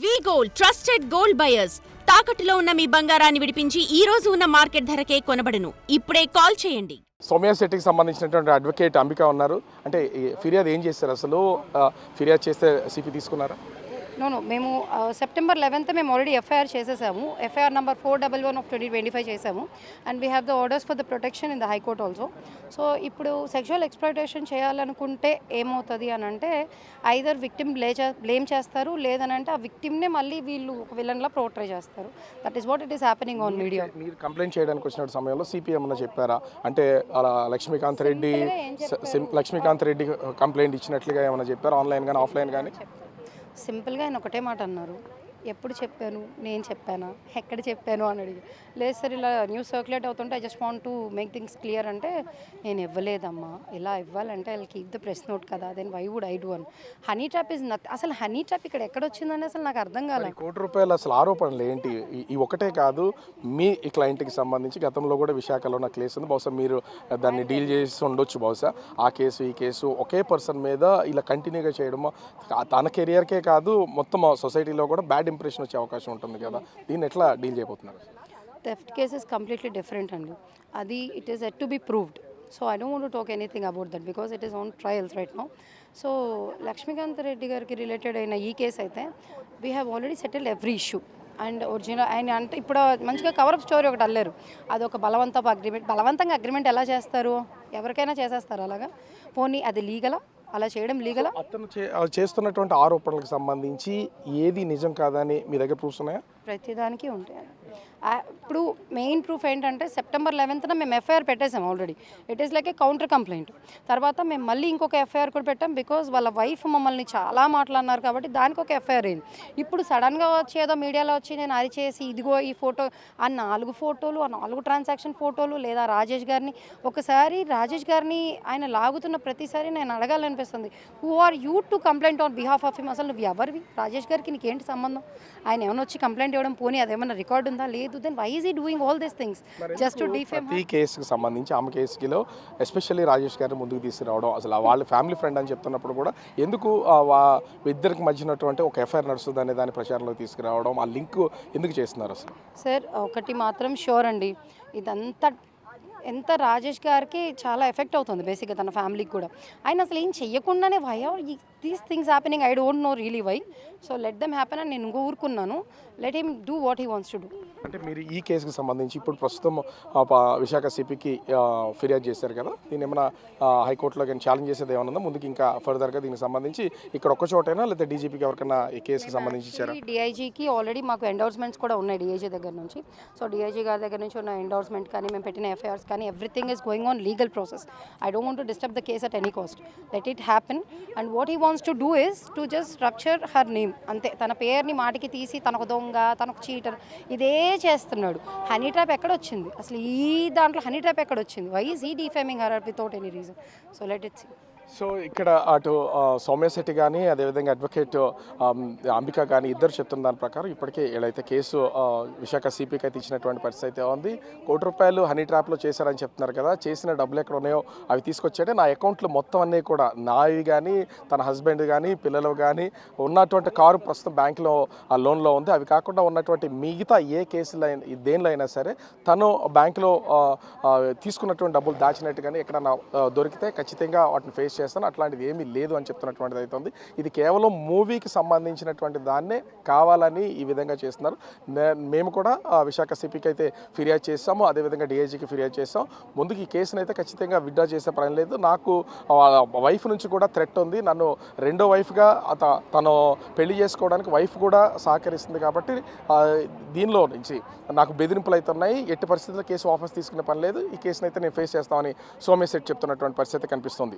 వీగోల్డ్ trusted gold buyers తాకట్టులో ఉన్న మీ బంగారాన్ని విడిపించి ఈ రోజు ఉన్న మార్కెట్ ధరకే కొనబడును. ఇప్పుడే కాల్ చేయండి. సౌమ్య శెట్టికి సంబంధించినటువంటి అడ్వకేట్ అంబిక ఉన్నారు. అంటే ఫిర్యాదు ఏం చేస్తారు అసలు? ఫిర్యాదు చేస్తే సిపి తీసుకున్నారా? నో మేము సెప్టెంబర్ 11th మేము ఆల్రెడీ ఎఫ్ఐఆర్ చేసేసాము. ఎఫ్ఐఆర్ నెంబర్ 411 ఆఫ్ 2025 చేసాము. And we have the orders for the protection in the high court also. So ఇప్పుడు సెక్షువల్ ఎక్స్‌ప్లాయిటేషన్ చేయాలనుకుంటే ఏమవుతుంది అని అంటే ఐదర్ విక్టిమ్ బ్లేమ్ చేస్తారు, లేదనంటే ఆ విక్టిమ్నే మళ్ళీ వీళ్ళు ఒక విలన్లా పోర్ట్రే చేస్తారు. That is what it is happening on media. మీరు కంప్లైంట్ చేయడానికి వచ్చిన సమయంలో సిపి ఏమన్నా చెప్పారా? అంటే లక్ష్మీకాంత్ రెడ్డి కంప్లైంట్ ఇచ్చినట్లుగా ఏమైనా చెప్పారా? ఆన్లైన్ కానీ ఆఫ్లైన్ కానీ? సింపుల్గా ఆయన ఒకటే మాట అన్నారు, ఎప్పుడు చెప్పాను, నేను చెప్పానా, ఎక్కడ చెప్పాను అని అడిగి. లేదు సార్ ఇలా న్యూస్ సర్క్యులేట్ అవుతుంటే I just want to make things clear అంటే నేను ఇవ్వలేదమ్మా, ఇలా ఇవ్వాలంటే I keep the press note కదా, then why would I do అని. Honey trap is not. అసలు హనీ ట్రాప్ ఇక్కడ ఎక్కడ వచ్చిందని అసలు నాకు అర్థం కాలేదు. ₹1 అసలు ఆరోపణలు ఏంటి? ఈ ఒకటే కాదు, మీ ఈ క్లయింట్కి సంబంధించి గతంలో కూడా విశాఖలో ఉన్న కేసు ఉంది. బహుశా మీరు దాన్ని డీల్ చేసి ఉండొచ్చు. బహుశా ఆ కేసు ఈ కేసు ఒకే పర్సన్ మీద ఇలా కంటిన్యూగా చేయడము తన కెరియర్కే కాదు మొత్తం సొసైటీలో కూడా బ్యాడ్ ఇంప్రెషన్ వచ్చే అవకాశం ఉంటుంది కదా. దీన్ని ఎట్లా డీల్ చేయబోతున్నారు? Theft case is completely different అండి. అది it is yet to be proved. So I don't want to talk anything about that because it is on trials right now. So Lakshmikant Reddy గారికి రిలేటెడ్ అయిన ఈ కేసు అయితే we have already settled every issue. And original ఆయన అంటే ఇప్పుడు మంచిగా cover up story ఒకటి అల్లారు. అదొక బలవంతంగా అగ్రిమెంట్ ఎలా చేస్తారు? ఎవరికైనా చేసేస్తారు అలాగా. పోనీ అది లీగలా? అలా చేయడం లీగలా? అతను చేస్తున్నటువంటి ఆరోపణలకు సంబంధించి ఏది నిజం కాదని మీ దగ్గర ప్రూఫ్స్ ఉన్నాయా? ప్రతిదానికి ఉంటాయి. ఇప్పుడు మెయిన్ ప్రూఫ్ ఏంటంటే సెప్టెంబర్ 11th మేము ఎఫ్ఐఆర్ పెట్టేసాం already. It is like A counter complaint. తర్వాత మేము మళ్ళీ ఇంకొక ఎఫ్ఐఆర్ కూడా పెట్టాం బికాజ్ వాళ్ళ వైఫ్ మమ్మల్ని చాలా మాట్లాడినారు కాబట్టి దానికి ఒక ఎఫ్ఐఆర్ అయింది. ఇప్పుడు సడన్గా వచ్చి ఏదో మీడియాలో వచ్చి నేను అది చేసి ఇదిగో ఈ ఫోటో ఆ 4 ఫోటోలు, ఆ 4 ట్రాన్సాక్షన్ ఫోటోలు, లేదా రాజేష్ గారిని ఒకసారి రాజేష్ గారిని ఆయన లాగుతున్న ప్రతిసారి నేను అడగాలనిపిస్తుంది, who are you to complaint on behalf of him? అసలు నువ్వు ఎవరివి? రాజేష్ గారికి నీకేంటి సంబంధం? ఆయన ఏమైనా వచ్చి కంప్లైంట్ ఇవ్వడం పోనీ అదేమన్నా రికార్డు ఉందా? లేదు. Then why is he doing all these things just to defame? ఈ కేసుకి సంబంధించి ఆమె కేసులో ఎస్పెషల్లీ రాజేష్ గారిని ముందుకు తీసుకురావడం, అసలు వాళ్ళ ఫ్యామిలీ ఫ్రెండ్ అని చెప్తున్నప్పుడు కూడా ఎందుకు ఇద్దరికి మధ్యనటువంటి ఒక ఎఫ్ఐఆర్ నడుస్తుంది అనే దాని ప్రచారంలో తీసుకురావడం, ఆ లింక్ ఎందుకు చేస్తున్నారు అసలు? సార్ ఒకటి మాత్రం షూర్ అండి, ఇదంతా ఎంత రాజేష్ గారికి చాలా ఎఫెక్ట్ అవుతుంది బేసిక్గా తన ఫ్యామిలీకి కూడా. ఆయన అసలు ఏం చెయ్యకుండానే why are these things happening, I don't know really why. So let them happen అని నేను ఊరుకున్నాను. Let him do what he wants to do. అంటే మీరు ఈ కేసుకు సంబంధించి ఇప్పుడు ప్రస్తుతం విశాఖ సిపికి ఫిర్యాదు చేశారు కదా, దీన్ని ఏమైనా హైకోర్టులో కానీ ఛాలెంజ్ చేసేది ఏమైనా ఉందా ముందుకు? ఇంకా ఫర్దర్గా దీనికి సంబంధించి ఇక్కడ ఒక్క చోటైనా లేదా డీజీపీకి ఎవరికైనా ఈ కేసుకి సంబంధించి ఇచ్చారా? డిఐజీకి ఆల్రెడీ మాకు ఎండోర్స్మెంట్స్ కూడా ఉన్నాయి డిఐజీ దగ్గర నుంచి. సో డిఐజీ గారి దగ్గర నుంచి ఉన్న ఎండోర్స్మెంట్ కానీ మేము పెట్టిన ఎఫ్ఐఆర్స్ కానీ everything is going on legal process. I don't want to disturb the case at any cost. Let it happen. And what he wants to do is to just rupture her name అంతే. తన పేరుని మాటికి తీసి తనకు దొంగ, తనకు cheater ఇదే చేస్తున్నాడు. హనీ ట్రాప్ ఎక్కడ వచ్చింది అసలు? ఈ దాంట్లో హనీ ట్రాప్ ఎక్కడ వచ్చింది? Why is he defaming her without any reason? So let it see. So ఇక్కడ అటు సౌమ్య శెట్టి కానీ అదేవిధంగా అడ్వకేట్ అంబిక కానీ ఇద్దరు చెప్తున్న దాని ప్రకారం ఇప్పటికే ఏదైతే కేసు విశాఖ సిపికి అయితే ఇచ్చినటువంటి పరిస్థితి అయితే ఉంది. ₹1 హనీ ట్రాప్లో చేశారని చెప్తున్నారు కదా, చేసిన డబ్బులు ఎక్కడ ఉన్నాయో అవి తీసుకొచ్చాడే నా అకౌంట్లో మొత్తం అన్నీ కూడా నావి కానీ తన హస్బెండ్ కానీ పిల్లలు కానీ ఉన్నటువంటి కారు ప్రస్తుతం బ్యాంకులో ఆ లోన్లో ఉంది. అవి కాకుండా ఉన్నటువంటి మిగతా ఏ కేసులో దేనిలో అయినా సరే తను బ్యాంకులో తీసుకున్నటువంటి డబ్బులు దాచినట్టు కానీ ఎక్కడన్నా దొరికితే ఖచ్చితంగా వాటిని ఫేస్ చేస్తాను, అట్లాంటిది ఏమీ లేదు అని చెప్తున్నటువంటిది అయితే ఉంది. ఇది కేవలం మూవీకి సంబంధించినటువంటి దాన్నే కావాలని ఈ విధంగా చేస్తున్నారు. మేము కూడా విశాఖ సిపికి అయితే ఫిర్యాదు చేస్తాము, అదేవిధంగా డిఐజీకి ఫిర్యాదు చేస్తాం. ముందుకు ఈ కేసును అయితే ఖచ్చితంగా విత్డ్రా చేసే పని లేదు. నాకు వైఫ్ నుంచి కూడా థ్రెట్ ఉంది. నన్ను రెండో వైఫ్గా తను పెళ్లి చేసుకోవడానికి వైఫ్ కూడా సహకరిస్తుంది కాబట్టి దీనిలో నుంచి నాకు బెదిరింపులు అయితే ఉన్నాయి. ఎట్టి పరిస్థితుల్లో కేసు వాపస్ తీసుకునే పని లేదు. ఈ కేసును అయితే నేను ఫేస్ చేస్తామని సౌమ్య శెట్టి చెప్తున్నటువంటి పరిస్థితి కనిపిస్తుంది.